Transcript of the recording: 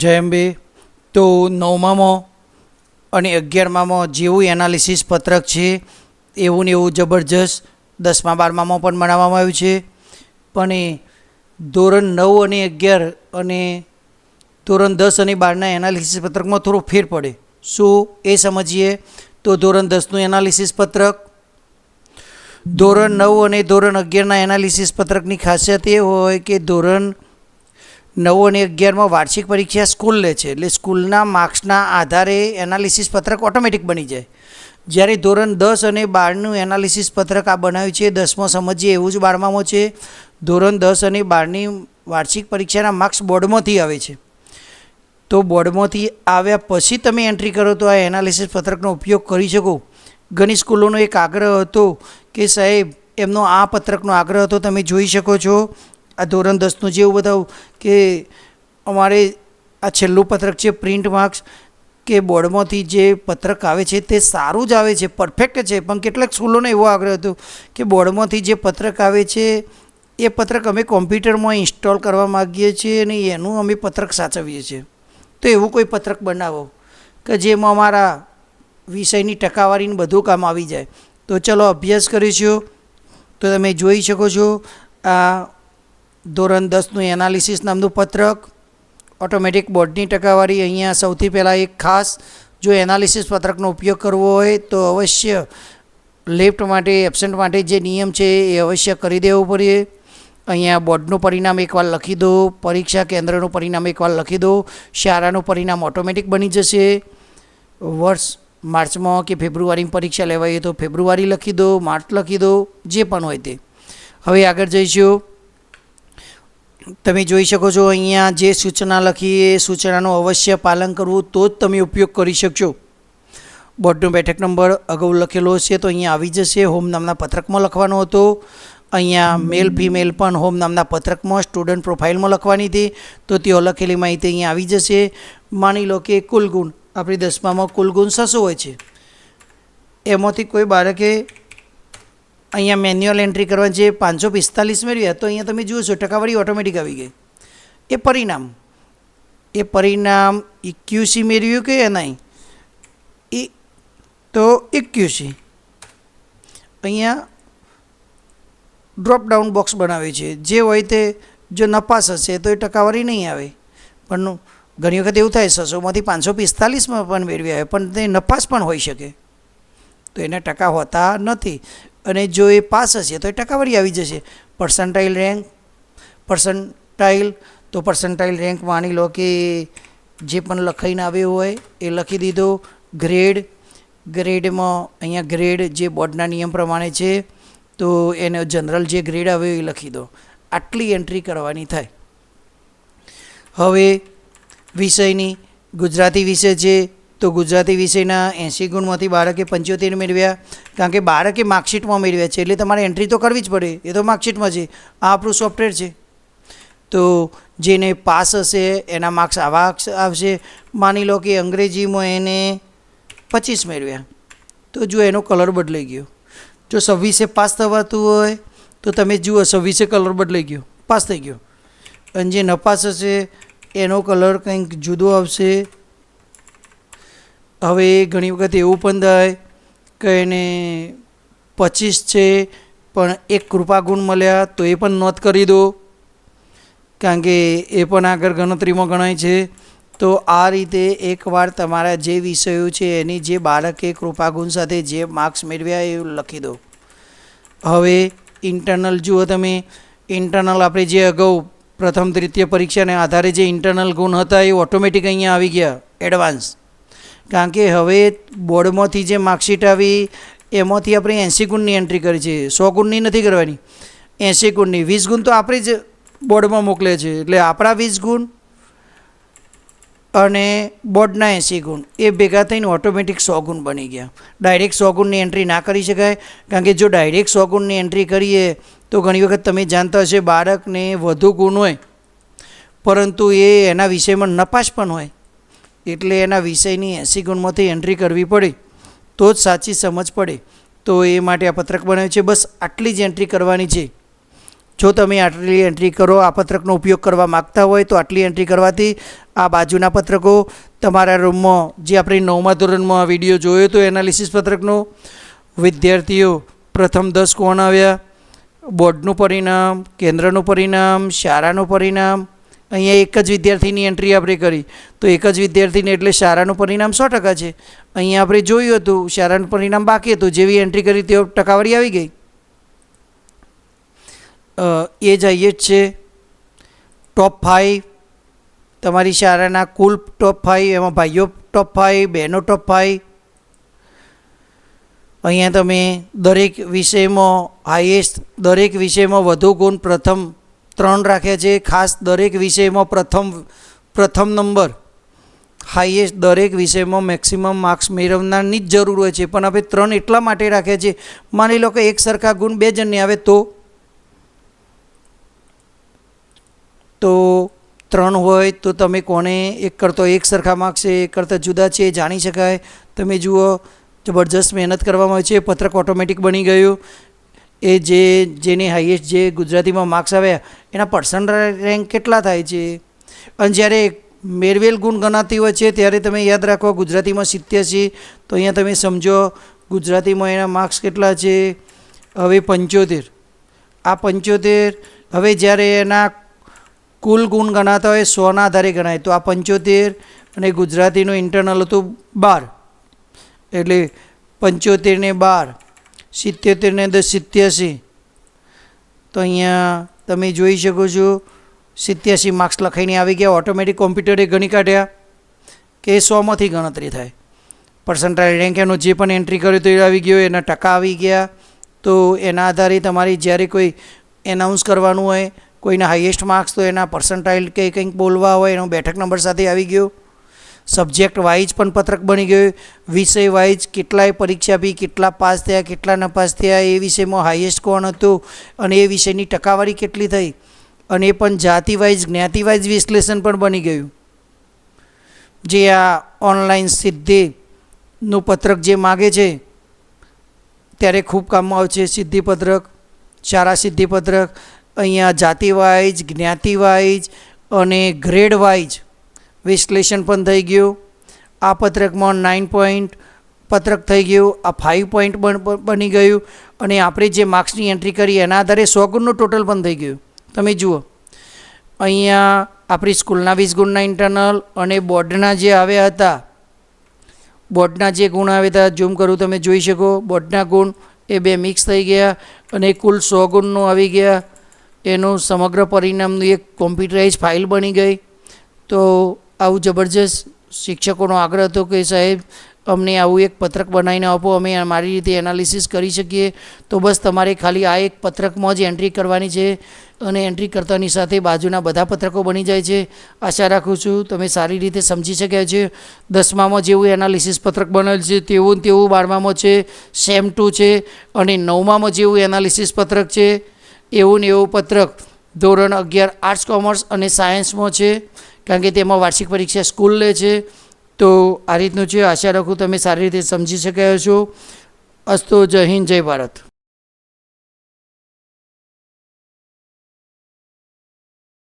જય અંબે. તો 9મામાં અને 11મામાં જેવું એનાલિસિસ પત્રક છે એવું ને એવું જબરજસ્ત 10મા 12મામાં પણ બનાવવામાં આવ્યું છે. પણ એ ધોરણ 9 અને 11 અને ધોરણ 10 અને 12ના એનાલિસિસ પત્રકમાં થોડો ફેર પડે. શું એ સમજીએ. તો ધોરણ 10નું એનાલિસિસ પત્રક, ધોરણ 9 અને ધોરણ 11ના એનાલિસિસ પત્રકની ખાસિયત એ હોય કે ધોરણ 9 અને 11માં વાર્ષિક પરીક્ષા સ્કૂલ લે છે, એટલે સ્કૂલના માર્ક્સના આધારે એનાલિસિસ પત્રક ઓટોમેટિક બની જાય. જ્યારે ધોરણ 10 અને 12નું એનાલિસિસ પત્રક આ બનાવ્યું છે 10માં સમજીએ એવું જ 12મામાં છે. ધોરણ 10 અને 12ની વાર્ષિક પરીક્ષાના માર્ક્સ બોર્ડમાંથી આવે છે. તો બોર્ડમાંથી આવ્યા પછી તમે એન્ટ્રી કરો તો આ એનાલિસિસ પત્રકનો ઉપયોગ કરી શકો. ઘણી સ્કૂલોનો એક આગ્રહ હતો કે સાહેબ, એમનો આ પત્રકનો આગ્રહ હતો, તમે જોઈ શકો છો. આ ધોરણ 10નું જેવું બતાવું કે અમારે આ છેલ્લું પત્રક છે પ્રિન્ટ માર્ક્સ, કે બોર્ડમાંથી જે પત્રક આવે છે તે સારું જ આવે છે, પરફેક્ટ છે. પણ કેટલાક સ્કૂલોનો એવો આગ્રહ હતો કે બોર્ડમાંથી જે પત્રક આવે છે એ પત્રક અમે કોમ્પ્યુટરમાં ઇન્સ્ટોલ કરવા માગીએ છીએ અને એનું અમે પત્રક સાચવીએ છીએ. તો એવું કોઈ પત્રક બનાવો કે જેમાં અમારા વિષયની ટકાવારીને બધું કામ આવી જાય. તો ચલો અભ્યાસ કરીશું. તો તમે જોઈ શકો છો આ ધોરણ 10નું એનાલિસિસ નામનું પત્રક, ઓટોમેટિક બોર્ડની ટકાવારી. અહીંયા સૌથી પહેલાં એક ખાસ, જો એનાલિસિસ પત્રકનો ઉપયોગ કરવો હોય તો અવશ્ય લેફ્ટ માટે, એબસેન્ટ માટે જે નિયમ છે એ અવશ્ય કરી દેવો પડે. અહીંયા બોર્ડનું પરિણામ એકવાર લખી દો, પરીક્ષા કેન્દ્રનું પરિણામ એકવાર લખી દો, શાળાનું પરિણામ ઓટોમેટિક બની જશે. વર્ષ માર્ચમાં કે ફેબ્રુઆરીમાં પરીક્ષા લેવાય તો ફેબ્રુઆરી લખી દો, માર્ચ લખી દો, જે પણ હોય તે. હવે આગળ જઈશું. તમે જોઈ શકો છો અહીંયા જે સૂચના લખી એ સૂચનાનું અવશ્ય પાલન કરવું તો જ તમે ઉપયોગ કરી શકશો. બોર્ડનો બેઠક નંબર અગાઉ લખેલો છે તો અહીંયા આવી જશે. હોમ નામના પત્રકમાં લખવાનો હતો. અહીંયા મેલ ફિમેલ પણ હોમ નામના પત્રકમાં સ્ટુડન્ટ પ્રોફાઇલમાં લખવાની હતી, તો તેઓ લખેલી માહિતી અહીંયા આવી જશે. માની લો કે કુલ ગુણ, આપણી 10મામાં કુલ ગુણ 600 હોય છે, એમાંથી કોઈ બાળકે અહીંયા મેન્યુઅલ એન્ટ્રી કરવાની છે 545 મેળવ્યા, તો અહીંયા તમે જુઓ છો ટકાવારી ઓટોમેટિક આવી ગઈ. એ પરિણામ EQC મેળવ્યું કે નહીં, એ તો EQC. અહીંયા ડ્રોપ ડાઉન બોક્સ બનાવે છે, જે હોય તે જો નપાસ હશે તો એ ટકાવારી નહીં આવે. પણ ઘણી વખત એવું થાય 600માંથી 545માં પણ મેળવ્યા આવે, પણ તે નપાસ પણ હોઈ શકે, તો એના ટકા હોતા નથી. અને જો એ પાસ હશે તો એ ટકાવારી આવી જશે. પર્સન્ટાઇલ રેન્ક, તો પર્સન્ટાઇલ રેન્ક માની લો કે જે પણ લખાઈને આવ્યો હોય એ લખી દીધો. ગ્રેડમાં અહીંયા ગ્રેડ જે બોર્ડના નિયમ પ્રમાણે છે તો એને જનરલ જે ગ્રેડ આવ્યો એ લખી દો. આટલી એન્ટ્રી કરવાની થાય. હવે વિષયની ગુજરાતી વિષય છે તો ગુજરાતી વિષયના 80 ગુણમાંથી બાળકે 75 મેળવ્યા, કારણ કે બાળકે માર્કશીટમાં મેળવ્યા છે એટલે તમારે એન્ટ્રી તો કરવી જ પડે, એ તો માર્કશીટમાં છે. આ આપણું સોફ્ટવેર છે. તો જેને પાસ હશે એના માર્ક્સ આવા આવશે. માની લો કે અંગ્રેજીમાં એને 25 મેળવ્યા, તો જો એનો કલર બદલાઈ ગયો. જો 26 પાસ થવાતું હોય તો તમે જુઓ 26 કલર બદલાઈ ગયો, પાસ થઈ ગયો. અને જે નપાસ હશે એનો કલર કંઈક જુદો આવશે. હવે ઘણી વખત એવું પણ થાય કે એને 25 છે પણ એક કૃપા ગુણ મળ્યા, તો એ પણ નોંધ કરી દો, કારણ કે એ પણ આગળ ગણતરીમાં ગણાય છે. તો આ રીતે એકવાર તમારા જે વિષયો છે એની જે બાળકે કૃપાગુણ સાથે જે માર્ક્સ મેળવ્યા એ લખી દો. હવે ઇન્ટરનલ જુઓ તમે. ઇન્ટરનલ આપણે જે અગાઉ પ્રથમ દ્વિતીય પરીક્ષાને આધારે જે ઇન્ટરનલ ગુણ હતા એ ઓટોમેટિક અહીંયા આવી ગયા એડવાન્સ, કારણ કે હવે બોર્ડમાંથી જે માર્કશીટ આવી એમાંથી આપણે 80 ગુણની એન્ટ્રી કરી છે, 100 ગુણની નથી કરવાની, 80 ગુણની. 20 ગુણ તો આપણે જ બોર્ડમાં મોકલે છે, એટલે આપણા 20 ગુણ અને બોર્ડના 80 ગુણ એ ભેગા થઈને ઓટોમેટિક 100 ગુણ બની ગયા. ડાયરેક્ટ 100 ગુણની એન્ટ્રી ના કરી શકાય, કારણ કે જો ડાયરેક્ટ 100 ગુણની એન્ટ્રી કરીએ તો ઘણી વખત તમે જાણતા હશે બાળકને વધુ ગુણ હોય પરંતુ એ એના વિષયમાં નપાસ પણ હોય, એટલે એના વિષયની 80 ગુણમાંથી એન્ટ્રી કરવી પડે તો જ સાચી સમજ પડે. તો એ માટે આ પત્રક બનાવ્યું છે. બસ આટલી જ એન્ટ્રી કરવાની છે જો તમે આટલી એન્ટ્રી કરો, આ પત્રકનો ઉપયોગ કરવા માગતા હોય તો આટલી એન્ટ્રી કરવાથી આ બાજુના પત્રકો તમારા રૂમમાં, જે આપણે 9મા ધોરણમાં વિડીયો જોયો હતો એનાલિસિસ પત્રકનો, વિદ્યાર્થીઓ પ્રથમ 10 કોણ આવ્યા, બોર્ડનું પરિણામ, કેન્દ્રનું પરિણામ, શાળાનું પરિણામ. અહીંયા એક જ વિદ્યાર્થીની એન્ટ્રી આપણે કરી તો એક જ વિદ્યાર્થીને એટલે શાળાનું પરિણામ 100% છે. અહીંયા આપણે જોયું હતું શાળાનું પરિણામ બાકી હતું, જેવી એન્ટ્રી કરી તેઓ ટકાવારી આવી ગઈ. એ જ આઈએ જ છે ટોપ 5, તમારી શાળાના કુલ ટોપ 5, એમાં ભાઈઓ ટોપ 5, બહેનો ટોપ 5. અહીંયા તમે દરેક વિષયમાં હાઈએસ્ટ, દરેક વિષયમાં વધુ ગુણ પ્રથમ 3 રાખ્યા છે. ખાસ દરેક વિષયમાં પ્રથમ નંબર, હાઈએસ્ટ દરેક વિષયમાં મેક્સિમમ માર્ક્સ મેળવનારની જ જરૂર હોય છે, પણ આપણે 3 એટલા માટે રાખ્યા છે, માની લો કે એક સરખા ગુણ 2 જણને આવે તો 3 હોય તો તમે કોને એક કરતો એક સરખા માર્ક્સ છે, એક કરતાં જુદા છે એ જાણી શકાય. તમે જુઓ જબરજસ્ત મહેનત કરવામાં આવી છે, પત્રક ઓટોમેટિક બની ગયું. એ જેને હાઈએસ્ટ જે ગુજરાતીમાં માર્ક્સ આવ્યા એના પર્સન્ટાઇલ રેન્ક કેટલા થાય છે, અને જ્યારે મેળવેલ ગુણ ગણાતી હોય છે ત્યારે તમે યાદ રાખો ગુજરાતીમાં 87, તો અહીંયા તમે સમજો ગુજરાતીમાં એના માર્ક્સ કેટલા છે, હવે 75. આ 75 હવે જ્યારે એના કુલ ગુણ ગણાતા હોય 100ના આધારે ગણાય તો આ 75, અને ગુજરાતીનું ઇન્ટરનલ હતું 12, એટલે 75 ને 12, 77 ને 10 87. તો અહીંયા તમે જોઈ શકો છો 87 માર્ક્સ લખાઈને આવી ગયા. ઓટોમેટિક કોમ્પ્યુટરે ગણી કાઢ્યા કે 100માંથી ગણતરી થાય. પર્સન્ટાઇલ રેન્ક એનો જે પણ એન્ટ્રી કર્યો તો એ આવી ગયો, એના ટકા આવી ગયા. તો એના આધારે તમારી જ્યારે કોઈ એનાઉન્સ કરવાનું હોય કોઈના હાઈએસ્ટ માર્ક્સ તો એના પર્સન્ટાઇલ કે કંઈક બોલવા હોય એનો બેઠક નંબર સાથે આવી ગયો. સબ્જેક્ટ વાઇઝ પણ પત્રક બની ગયું, વિષય વાઇઝ કેટલાય પરીક્ષા આપી, કેટલા પાસ થયા, કેટલા ન પાસ થયા, એ વિષયમાં હાઈએસ્ટ કોણ હતું અને એ વિષયની ટકાવારી કેટલી થઈ, અને એ પણ જાતિ વાઇઝ, જ્ઞાતિ વાઇઝ વિશ્લેષણ પણ બની ગયું. જે આ ઓનલાઈન સિદ્ધિનું પત્રક જે માગે છે ત્યારે ખૂબ કામમાં આવશે. સિદ્ધિપત્રક, શાળા સિદ્ધિપત્રક, અહીંયા જાતિ વાઇઝ, જ્ઞાતિ વાઇઝ અને ગ્રેડ વાઇઝ વિશ્લેષણ પણ થઈ ગયું. આ પત્રકમાં 9 પોઈન્ટ પત્રક થઈ ગયું, આ 5 પોઈન્ટ બની ગયું, અને આપણે જે માર્ક્સની એન્ટ્રી કરી એના આધારે 100 ગુણનું ટોટલ પણ થઈ ગયું. તમે જુઓ અહીંયા આપણી સ્કૂલના 20 ગુણના ઇન્ટરનલ અને બોર્ડના જે આવ્યા હતા, બોર્ડના જે ગુણ આવ્યા હતા, ઝૂમ કરું તમે જોઈ શકો, બોર્ડના ગુણ એ 2 મિક્સ થઈ ગયા અને કુલ 100 ગુણનું આવી ગયા. એનું સમગ્ર પરિણામનું એક કોમ્પ્યુટરાઇઝ ફાઇલ બની ગઈ. તો આવું જબરજસ્ત શિક્ષકોનો આગ્રહ હતો કે સાહેબ અમને આવું એક પત્રક બનાવીને આપો, અમે મારી રીતે એનાલિસિસ કરી શકીએ. તો બસ તમારે ખાલી આ એક પત્રકમાં જ એન્ટ્રી કરવાની છે, અને એન્ટ્રી કરતાની સાથે બાજુના બધા પત્રકો બની જાય છે. આશા રાખું છું તમે સારી રીતે સમજી શક્યા છે. 10મામાં જેવું એનાલિસિસ પત્રક બનેલ છે તેવું ને તેવું 12મામાં છે, સેમ 2 છે, અને 9મામાં જેવું એનાલિસિસ પત્રક છે એવું ને એવું પત્રક ધોરણ 11 આર્ટ્સ, કોમર્સ અને સાયન્સમાં છે, કારણ કે તેમાં વાર્ષિક પરીક્ષા સ્કૂલ લે છે. તો આ રીતનું છે. આશા રાખું તમે સારી રીતે સમજી શક્યા છો. અસ્તુ. જય હિન્દ, જય ભારત.